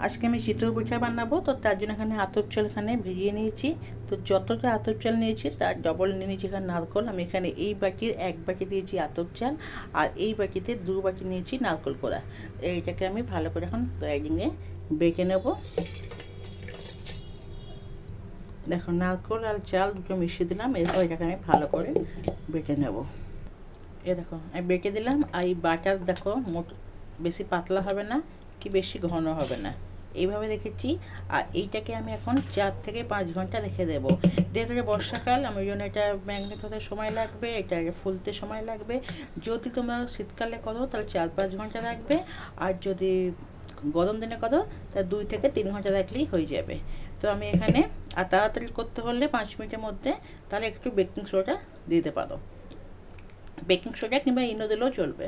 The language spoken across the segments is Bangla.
আজকে আমি চিতই পিঠা বানাবো, তো তার জন্য এখানে আতপ চাল এখানে ভিজিয়ে নিয়েছি। তো যতটা আতপ চাল নিয়েছি তার ডবল নিয়ে নিয়েছি এখানে নারকেল। আমি এখানে এই বাটির 1 বাটি দিয়েছি আতপ চাল, আর এই বাটিতে 2 বাটি নিয়েছি নারকেল কোড়া। এইটাকে আমি ভালো করে এখন গ্রাইন্ডিংয়ে বেটে নেব। দেখো নারকেল আর চাল দুটো মিশিয়ে দিলাম, এরপর এটাকে আমি ভালো করে বেটে নেব। এ দেখো আমি বেটে দিলাম। আর এই বাটার দেখো বেশি পাতলা হবে না কি বেশি ঘন হবে না, এইভাবে রেখেছি। আর এইটাকে আমি এখন 4 থেকে 5 ঘন্টা রেখে দেবো। যেহেতু বর্ষাকাল, আমি জন্য এটা ম্যাগনেট হতে সময় লাগবে, এটাকে ফুলতে সময় লাগবে। যদি তোমরা শীতকালে করো তাহলে 4-5 ঘন্টা লাগবে, আর যদি গরম দিনে করো তাহলে 2 থেকে 3 ঘন্টা রাখলেই হয়ে যাবে। তো আমি এখানে, আর তাড়াতাড়ি করতে হলে 5 মিনিটের মধ্যে, তাহলে একটু বেকিং সোডা দিতে পারো, বেকিং সোডা কিংবা ইনো দিলেও চলবে।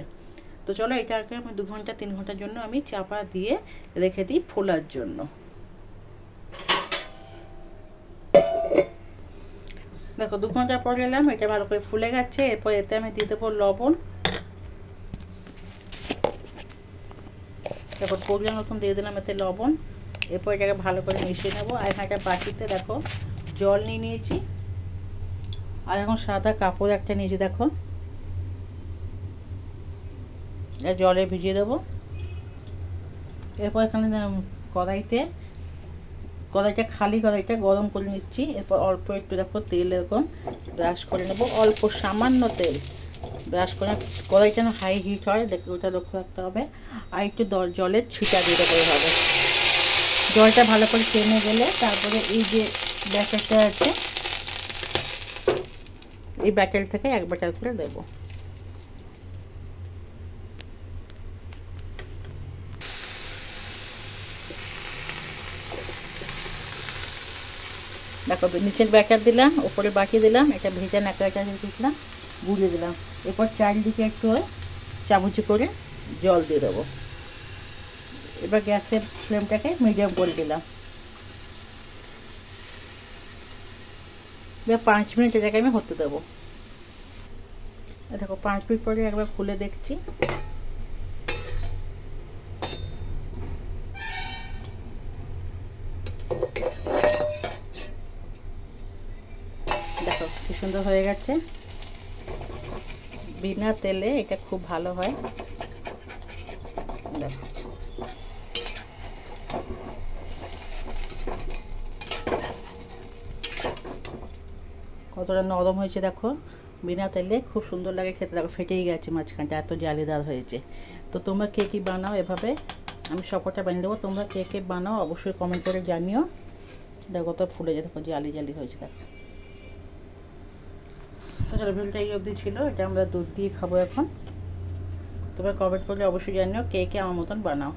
তো চলো এটাকে আমি 2 ঘন্টা 3 ঘন্টার জন্য আমি চাপা দিয়ে রেখে দিই ফোলার জন্য। দেখো 2 ঘন্টা পর এলাম, এটা ভালো করে ফুলে গেছে। এরপর এতে আমি দিয়ে দেবো লবণ। দেখো পরিমাণ মতন দিয়ে দিলাম এতে লবণ। এরপর এটাকে ভালো করে মিশিয়ে নেবো। আর এখানে একটা বাটিতে দেখো জল নিয়ে নিয়েছি, আর এখন সাদা কাপড় একটা নিয়েছি, দেখো জলে ভিজিয়ে দেবো। এরপর এখানে কড়াইটা খালি কড়াইটা গরম করে নিচ্ছি। এরপর অল্প একটু দেখো তেল এরকম ব্রাশ করে নেবো, অল্প সামান্য তেল ব্রাশ করে। কড়াইটা যেন হাই হিট হয়, দেখো ওটা লক্ষ্য রাখতে হবে। আর একটু জলের ছিটা দিতে হবে। জলটা ভালো করে টেনে গেলে তারপরে এই যে ব্যাটারটা আছে, এই ব্যাটার থেকে 1 ব্যাটার করে দেবো। দেখো নিচের ব্যাটার দিলাম, উপরে বাকি দিলাম, এটা ভেজা ন্যাকড়াটা দিলাম, গুলিয়ে দিলাম। এরপর চারিদিকে একটু চামচি করে জল দিয়ে দেবো। এবার গ্যাসের ফ্লেমটাকে মিডিয়াম করে দিলাম। এবার 5 মিনিট এটাকে আমি হতে দেবো। দেখো 5 মিনিট পরে একবার খুলে দেখছি। দেখো কি সুন্দর হয়ে গেছে, বিনা তেলে এটা খুব ভালো হয়। দেখো কতটা নরম হয়েছে, দেখো বিনা তেলে খুব সুন্দর লাগে খেতে। দেখো ফেটেই গেছে মাঝখানটা, এত জালিদার হয়েছে। তো তোমরা কে কী বানাও এভাবে, আমি সবকটা বানিয়ে দেবো। তোমরা কে কে বানাও অবশ্যই কমেন্ট করে জানিও। দেখো কত ফুলে যায়, দেখো জালি জালি হয়েছে। দেখো তো চলো ভিডিওটা এই অবধি ছিল, এটা আমরা দুধ দিয়ে খাবো এখন। তোমরা কমেন্ট করলে অবশ্যই জানিও কে কে আমার মতন বানাও।